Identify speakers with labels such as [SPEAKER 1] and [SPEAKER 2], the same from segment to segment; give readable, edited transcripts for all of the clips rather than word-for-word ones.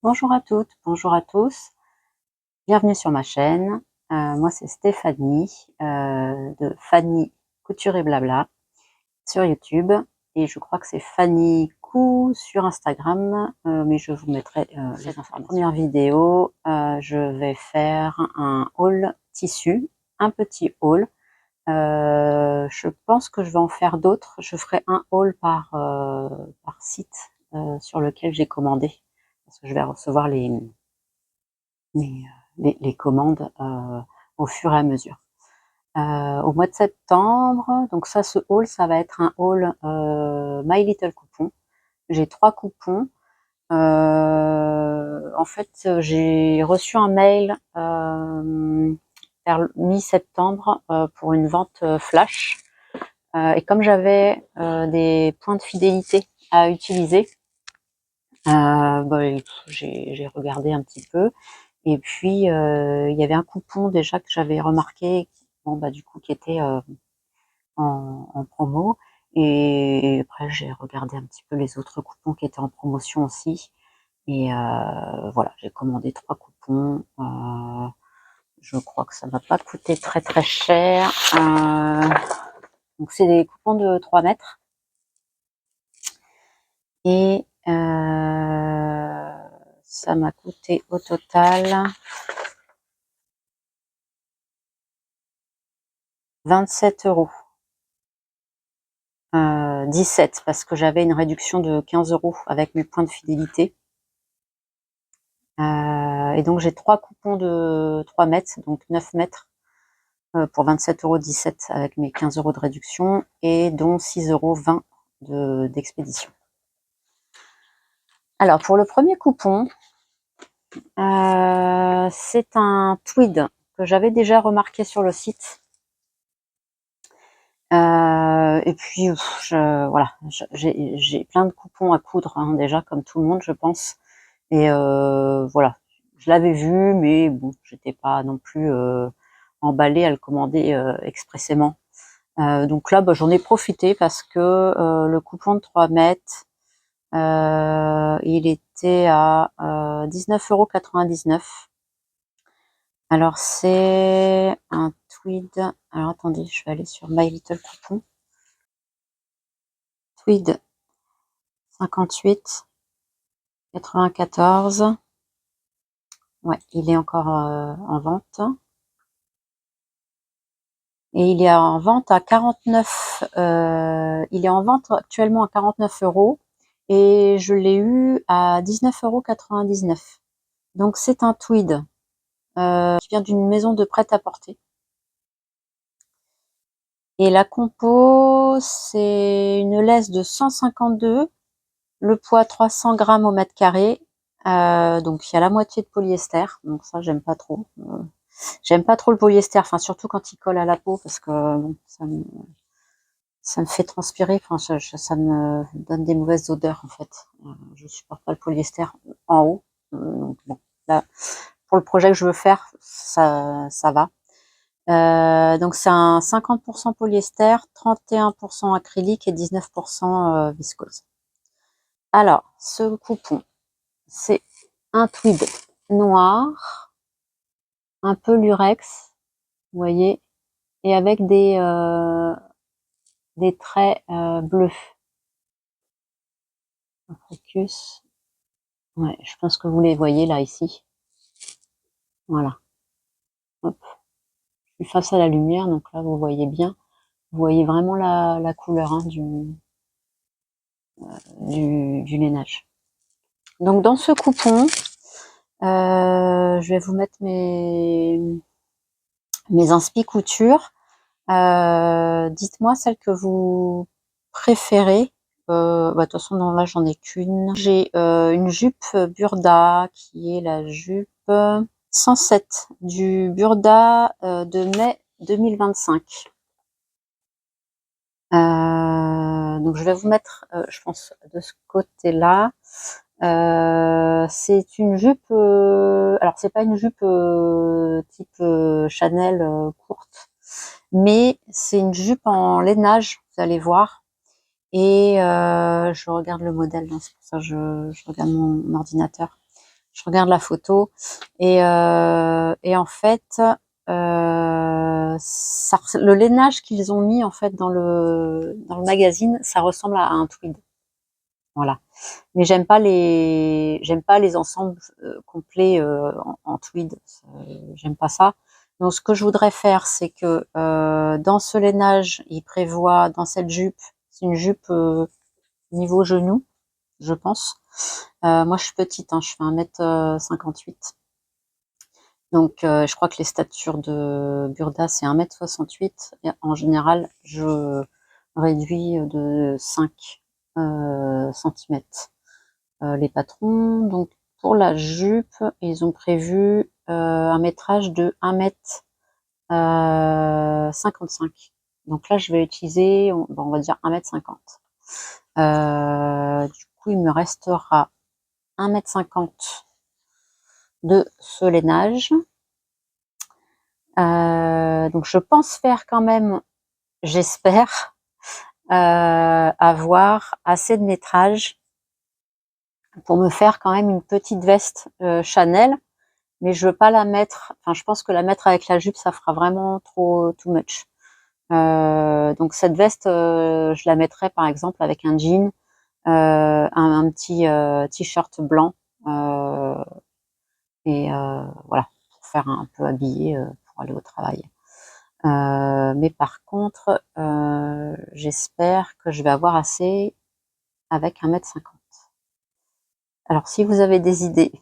[SPEAKER 1] Bonjour à toutes, bonjour à tous, bienvenue sur ma chaîne. Moi c'est Stéphanie de Fanny Couture et Blabla sur YouTube et je crois que c'est Fanny Cou sur Instagram, mais je vous mettrai les informations. Première vidéo, je vais faire un haul tissu, un petit haul. Je pense que je vais en faire d'autres. Je ferai un haul par site sur lequel j'ai commandé parce que je vais recevoir les commandes au fur et à mesure. Au mois de septembre, donc ça, ce haul, ça va être un haul My Little Coupon. J'ai 3 coupons. En fait, j'ai reçu un mail vers mi-septembre pour une vente flash. Et comme j'avais des points de fidélité à utiliser, j'ai regardé un petit peu. Et puis, il y avait un coupon déjà que j'avais remarqué, bon, bah, du coup, qui était en promo. Et après, j'ai regardé un petit peu les autres coupons qui étaient en promotion aussi. Et voilà, j'ai commandé 3 coupons. Je crois que ça va pas coûter très très cher. Donc, c'est des coupons de 3 mètres. Et ça m'a coûté au total 27 €. 17 parce que j'avais une réduction de 15 € avec mes points de fidélité. Et donc j'ai 3 coupons de 3 mètres, donc 9 mètres pour 27 €, 17 avec mes 15 € de réduction et dont 6,20 € d'expédition. Alors pour le premier coupon, c'est un tweed que j'avais déjà remarqué sur le site. Et puis voilà, j'ai plein de coupons à coudre hein, déjà comme tout le monde je pense. Et voilà, je l'avais vu, mais bon, j'étais pas non plus emballée à le commander expressément. Donc là, bah, j'en ai profité parce que le coupon de 3 mètres, il était à 19,99 €. Alors c'est un tweed. Alors attendez, je vais aller sur My Little Coupon. Tweed 58 94. Ouais, il est encore en vente. Et il est en vente à 49. Il est en vente actuellement à 49 € et je l'ai eu à 19,99 €. Donc c'est un tweed qui vient d'une maison de prêt-à-porter. Et la compo, c'est une laisse de 152, le poids 300 grammes au mètre carré. Donc il y a la moitié de polyester, donc ça j'aime pas trop. J'aime pas trop le polyester, enfin surtout quand il colle à la peau parce que bon, ça me fait transpirer, enfin ça me donne des mauvaises odeurs en fait. Je supporte pas le polyester en haut. Donc bon, là, pour le projet que je veux faire, ça va. Donc c'est un 50% polyester, 31% acrylique et 19% viscose. Alors, ce coupon, c'est un tweed noir, un peu lurex, vous voyez, et avec des traits bleus. Un focus. Ouais, je pense que vous les voyez là, ici. Voilà. Hop. Je suis face à la lumière, donc là, vous voyez bien. Vous voyez vraiment la couleur hein, du lainage. Donc, dans ce coupon, je vais vous mettre mes inspi couture. Dites-moi celle que vous préférez. De toute façon, non, là, j'en ai qu'une. J'ai une jupe Burda qui est la jupe 107 du Burda de mai 2025. Donc je vais vous mettre, je pense, de ce côté-là. C'est une jupe, alors c'est pas une jupe type Chanel courte, mais c'est une jupe en lainage, vous allez voir. Et je regarde le modèle, hein, c'est pour ça que je regarde mon ordinateur. Je regarde la photo et en fait, le lainage qu'ils ont mis en fait dans le magazine, ça ressemble à un tweed. Voilà. Mais j'aime pas les ensembles complets en tweed. J'aime pas ça. Donc ce que je voudrais faire, c'est que dans ce lainage, il prévoit dans cette jupe, c'est une jupe niveau genou, je pense. Moi, je suis petite, hein, je fais 1m58. Donc, je crois que les statures de Burda, c'est 1m68. Et en général, je réduis de 5 centimètres les patrons. Donc, pour la jupe, ils ont prévu un métrage de 1m55. Donc là, je vais utiliser, on va dire 1m50. Du coup, il me restera 1m50 de ce lainage. Donc je pense faire quand même, j'espère, avoir assez de métrage pour me faire quand même une petite veste Chanel, mais je veux pas la mettre, enfin je pense que la mettre avec la jupe, ça fera vraiment trop too much. Donc cette veste, je la mettrai par exemple avec un jean, un petit t-shirt blanc, et voilà, pour faire un peu habillé pour aller au travail. Mais par contre, j'espère que je vais avoir assez avec 1m50. Alors si vous avez des idées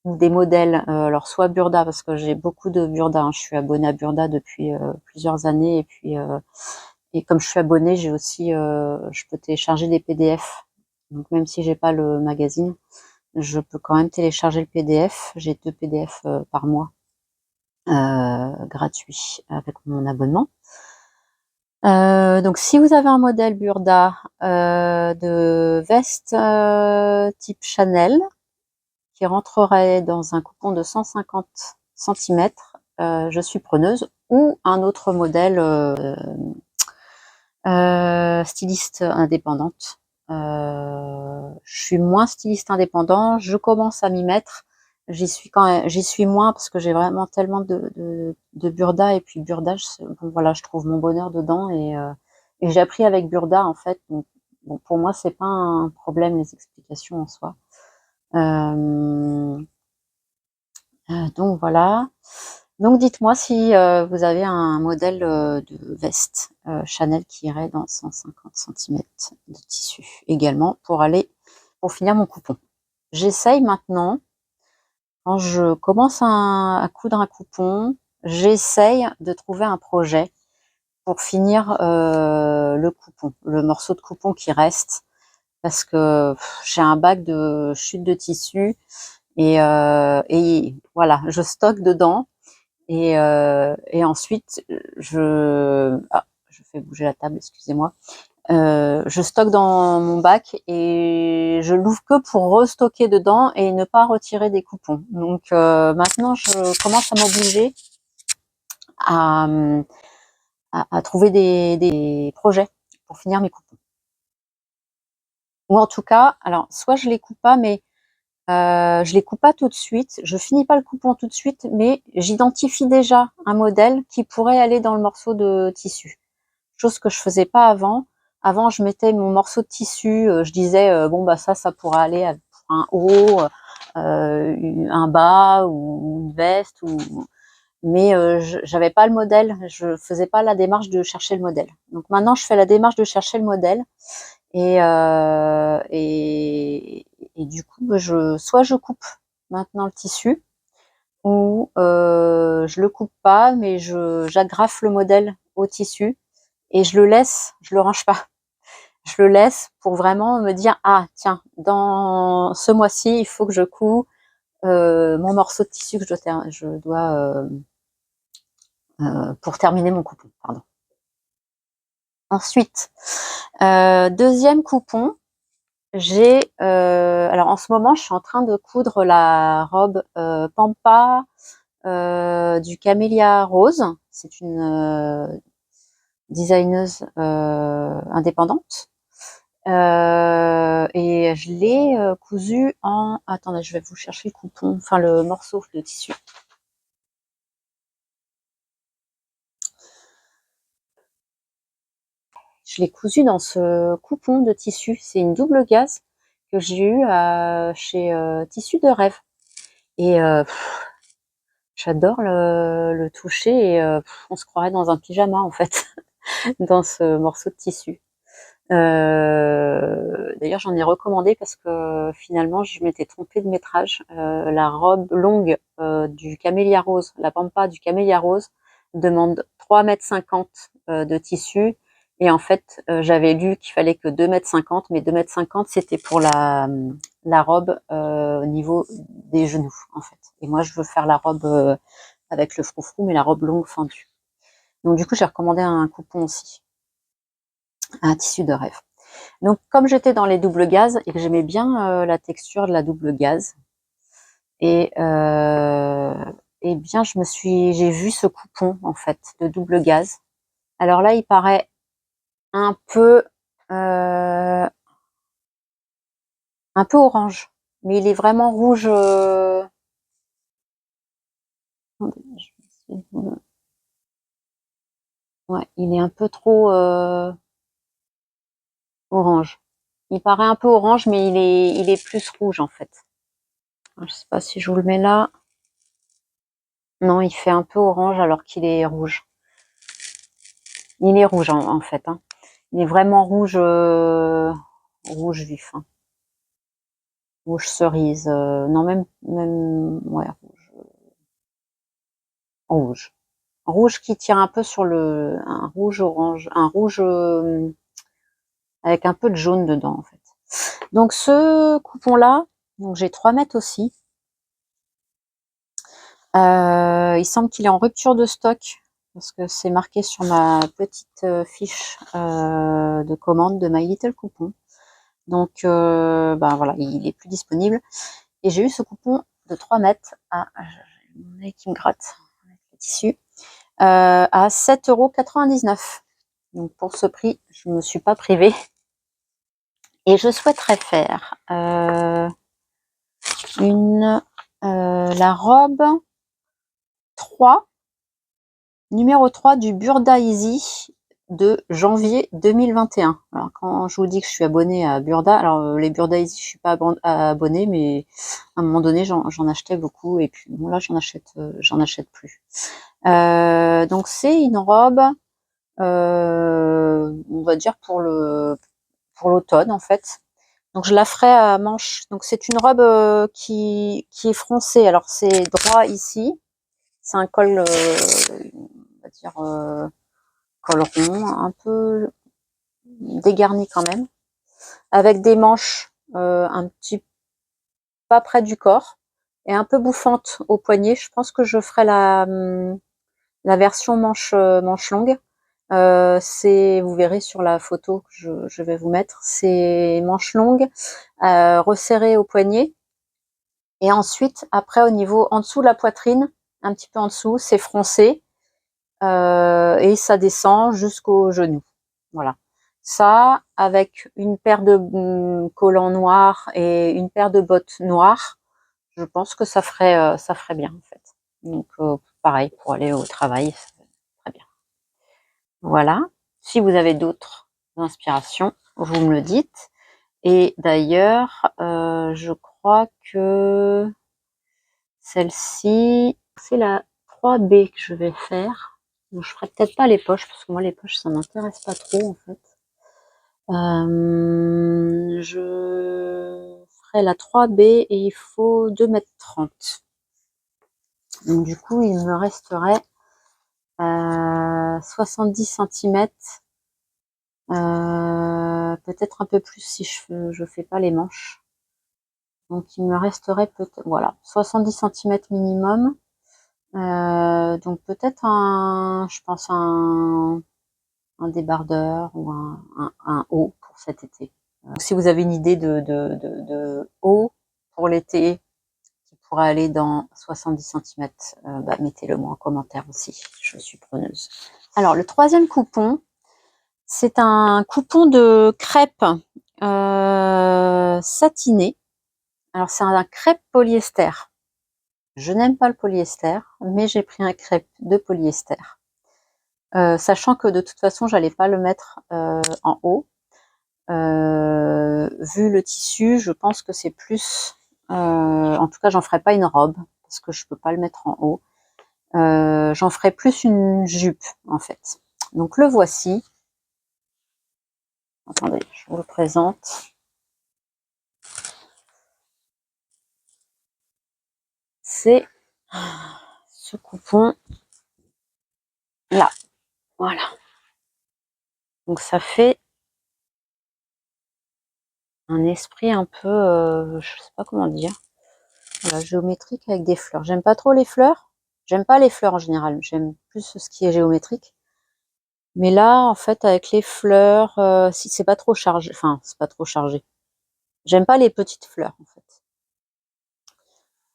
[SPEAKER 1] ou des modèles, alors soit Burda, parce que j'ai beaucoup de Burda, hein, je suis abonnée à Burda depuis plusieurs années, et puis et comme je suis abonnée, j'ai aussi je peux télécharger des PDF. Donc même si j'ai pas le magazine, je peux quand même télécharger le PDF. J'ai 2 PDF par mois gratuits avec mon abonnement. Donc si vous avez un modèle Burda de veste type Chanel qui rentrerait dans un coupon de 150 centimètres, je suis preneuse, ou un autre modèle styliste indépendante. Je suis moins styliste indépendant, je commence à m'y mettre. J'y suis moins parce que j'ai vraiment tellement de Burda, et puis Burda, bon, voilà, je trouve mon bonheur dedans, et j'ai appris avec Burda en fait. Donc, bon, pour moi, c'est pas un problème les explications en soi. Donc voilà. Donc dites-moi si vous avez un modèle de veste Chanel qui irait dans 150 centimètres de tissu également pour finir mon coupon. J'essaye maintenant, quand je commence à coudre un coupon, j'essaye de trouver un projet pour finir le coupon, le morceau de coupon qui reste, parce que j'ai un bac de chute de tissu, et voilà, je stocke dedans. Et ensuite, je fais bouger la table, excusez-moi. Je stocke dans mon bac et je l'ouvre que pour restocker dedans et ne pas retirer des coupons. Donc maintenant, je commence à m'obliger à, à trouver des projets pour finir mes coupons. Ou en tout cas, alors soit je les coupe pas, mais je les coupe pas tout de suite, je finis pas le coupon tout de suite, mais j'identifie déjà un modèle qui pourrait aller dans le morceau de tissu. Chose que je faisais pas avant. Avant, je mettais mon morceau de tissu, je disais bon bah ça pourrait aller pour un haut, un bas ou une veste, mais j'avais pas le modèle, je faisais pas la démarche de chercher le modèle. Donc maintenant, je fais la démarche de chercher le modèle, et du coup, soit je coupe maintenant le tissu, ou je le coupe pas, mais j'agrafe le modèle au tissu et je le range pas. Je le laisse pour vraiment me dire ah tiens, dans ce mois-ci, il faut que je couds mon morceau de tissu que je dois pour terminer mon coupon. Pardon. Ensuite, deuxième coupon. Alors en ce moment, je suis en train de coudre la robe Pampa du Camélia Rose. C'est une designeuse indépendante. Et je l'ai cousu en... Attendez, je vais vous chercher le coupon, enfin le morceau de tissu. Je l'ai cousu dans ce coupon de tissu. C'est une double gaze que j'ai eu chez Tissu de Rêve. Et j'adore le toucher et on se croirait dans un pyjama en fait, dans ce morceau de tissu. D'ailleurs, j'en ai recommandé parce que finalement, je m'étais trompée de métrage. La robe longue du Camélia Rose, la pampa du Camélia Rose, demande 3,50 m de tissu. Et en fait, j'avais lu qu'il fallait que 2,50 m, mais 2,50 m, c'était pour la robe au niveau des genoux, en fait. Et moi, je veux faire la robe avec le froufrou, mais la robe longue fendue. Donc, du coup, j'ai recommandé un coupon aussi, un tissu de rêve. Donc, comme j'étais dans les doubles gazes et que j'aimais bien la texture de la double gaze, et bien, j'ai vu ce coupon en fait de double gaze. Alors là, il paraît un peu orange, mais il est vraiment rouge. Ouais, il est un peu trop orange. Il paraît un peu orange, mais il est plus rouge en fait. Je sais pas si je vous le mets là. Non, il fait un peu orange alors qu'il est rouge. Il est rouge en fait. Hein. Il est vraiment rouge, rouge vif. Hein. Rouge cerise. Non, ouais, rouge. Rouge qui tire un peu sur un rouge orange, un rouge avec un peu de jaune dedans en fait. Donc ce coupon-là, donc j'ai 3 mètres aussi. Il semble qu'il est en rupture de stock parce que c'est marqué sur ma petite fiche de commande de My Little Coupon. Donc ben voilà, il est plus disponible. Et j'ai eu ce coupon de 3 mètres à, j'ai mon nez qui me gratte avec le tissu, à 7,99 €. Donc pour ce prix, je ne me suis pas privée. Et je souhaiterais faire la robe 3, numéro 3 du Burda Easy de janvier 2021. Alors quand je vous dis que je suis abonnée à Burda, alors les Burda Easy, je suis pas abonnée, mais à un moment donné, j'en achetais beaucoup et puis bon là, j'en achète plus. Donc c'est une robe, on va dire pour l'automne en fait. Donc je la ferai à manches. Donc c'est une robe qui est froncée. Alors c'est droit ici, c'est un col, on va dire col rond, un peu dégarni quand même, avec des manches un petit pas près du corps et un peu bouffantes au poignet. Je pense que je ferai la version manche longue. Vous verrez sur la photo que je vais vous mettre, c'est manche longue, resserrée au poignet. Et ensuite, après, au niveau en dessous de la poitrine, un petit peu en dessous, c'est froncé et ça descend jusqu'au genou. Voilà. Ça, avec une paire de collants noirs et une paire de bottes noires, je pense que ça ferait bien en fait. Donc pareil pour aller au travail, ça ferait très bien. Voilà. Si vous avez d'autres inspirations, vous me le dites. Et d'ailleurs, je crois que celle-ci, c'est la 3B que je vais faire. Donc, je ferai peut-être pas les poches, parce que moi, les poches, ça m'intéresse pas trop, en fait. Je ferai la 3B et il faut 2,30 m. Donc, du coup, il me resterait 70 cm. Peut-être un peu plus si je fais pas les manches. Donc, il me resterait peut-être, voilà, 70 cm minimum. Donc peut-être je pense un débardeur ou un haut pour cet été. Si vous avez une idée de haut pour l'été qui pourrait aller dans 70 cm, mettez-le moi en commentaire aussi, je suis preneuse. Alors le troisième coupon, c'est un coupon de crêpe satiné. Alors c'est un crêpe polyester. Je n'aime pas le polyester, mais j'ai pris un crêpe de polyester. Sachant que de toute façon, j'allais pas le mettre en haut. Vu le tissu, je pense que c'est plus... en tout cas, j'en ferai pas une robe, parce que je peux pas le mettre en haut. J'en ferai plus une jupe, en fait. Donc le voici. Attendez, je vous le présente. C'est ce coupon là. Voilà. Donc ça fait un esprit un peu, je sais pas comment dire, voilà, géométrique avec des fleurs. J'aime pas trop les fleurs. J'aime pas les fleurs en général. J'aime plus ce qui est géométrique. Mais là, en fait, avec les fleurs, si c'est pas trop chargé, enfin, c'est pas trop chargé. J'aime pas les petites fleurs, en fait.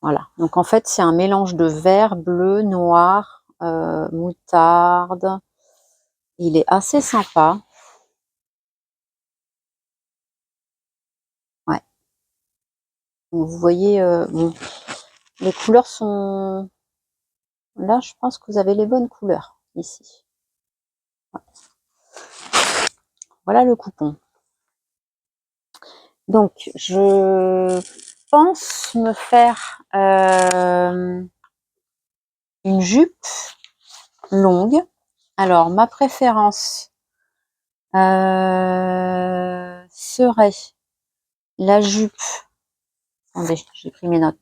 [SPEAKER 1] Voilà. Donc, en fait, c'est un mélange de vert, bleu, noir, moutarde. Il est assez sympa. Ouais. Donc, vous voyez, bon, les couleurs sont... Là, je pense que vous avez les bonnes couleurs, ici. Ouais. Voilà le coupon. Donc, je pense me faire une jupe longue. Alors, ma préférence serait la jupe. Attendez, j'ai pris mes notes.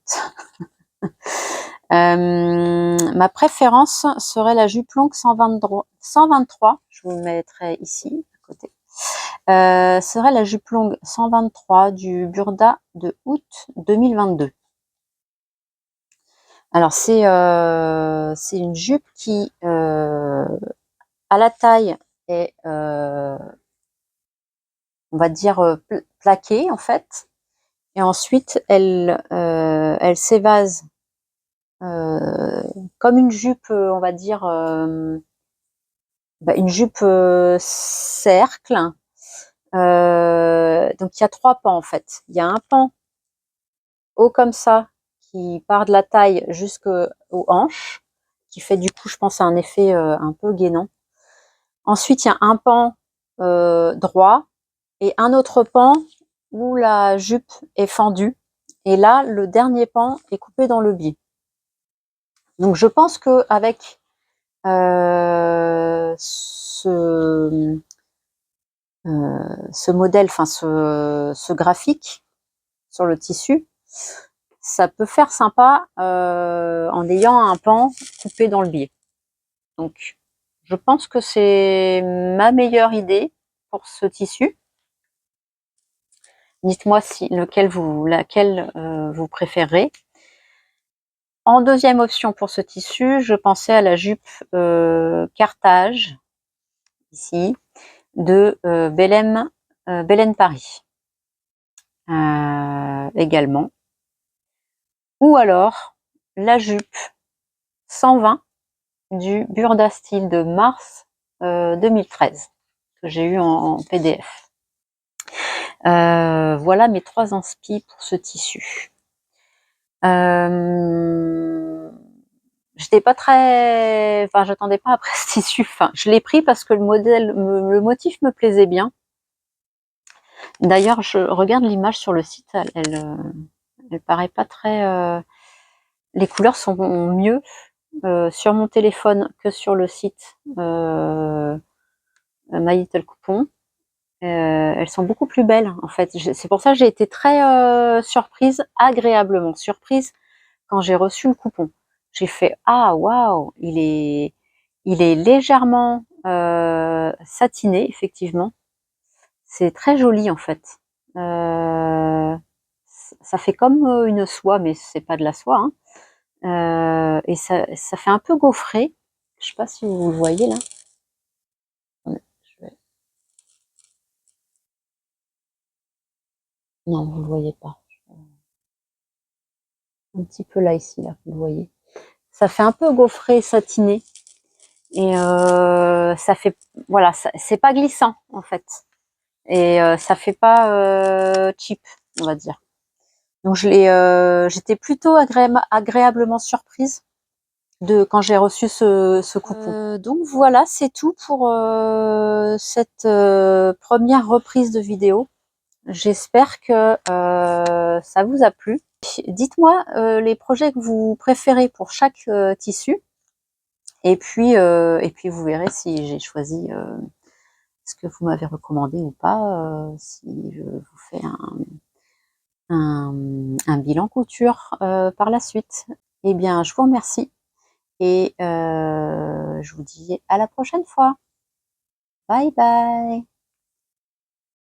[SPEAKER 1] Ma préférence serait la jupe longue 123. Je vous mettrai ici à côté. Serait la jupe longue 123 du Burda de août 2022. Alors c'est une jupe qui à la taille est on va dire plaquée en fait, et ensuite elle s'évase comme une jupe, on va dire une jupe cercle. Donc il y a trois pans en fait. Il y a un pan haut comme ça qui part de la taille jusqu'aux hanches, qui fait du coup, je pense, un effet un peu gainant. Ensuite, il y a un pan droit et un autre pan où la jupe est fendue. Et là, le dernier pan est coupé dans le biais. Donc, je pense que avec ce modèle, enfin ce graphique sur le tissu, ça peut faire sympa en ayant un pan coupé dans le biais. Donc, je pense que c'est ma meilleure idée pour ce tissu. Dites-moi si laquelle vous préférez. En deuxième option pour ce tissu, je pensais à la jupe Carthage, ici, de Belen Paris, également. Ou alors la jupe 120 du Burda Style de mars 2013, que j'ai eu en PDF. Voilà mes trois inspi pour ce tissu. J'étais pas très, enfin, j'attendais pas après ce tissu. Enfin, je l'ai pris parce que le motif me plaisait bien. D'ailleurs, je regarde l'image sur le site, elle paraît pas très. Les couleurs sont mieux sur mon téléphone que sur le site My Little Coupon. Elles sont beaucoup plus belles en fait. C'est pour ça que j'ai été très surprise, agréablement surprise quand j'ai reçu le coupon. J'ai fait ah waouh, il est légèrement satiné effectivement. C'est très joli en fait. Ça fait comme une soie, mais c'est pas de la soie. Hein. Et ça fait un peu gaufré. Je sais pas si vous le voyez là. Non, vous le voyez pas. Un petit peu là ici, là, vous le voyez. Ça fait un peu gaufré, satiné. Et ça fait, voilà, c'est pas glissant en fait. et ça fait pas cheap, on va dire. Donc j'étais plutôt agréablement surprise de quand j'ai reçu ce coupon. Donc voilà, c'est tout pour cette première reprise de vidéo. J'espère que ça vous a plu. Dites-moi les projets que vous préférez pour chaque tissu, et puis vous verrez si j'ai choisi ce que vous m'avez recommandé ou pas, si je vous fais un bilan couture par la suite. Eh bien, je vous remercie et je vous dis à la prochaine fois. Bye bye.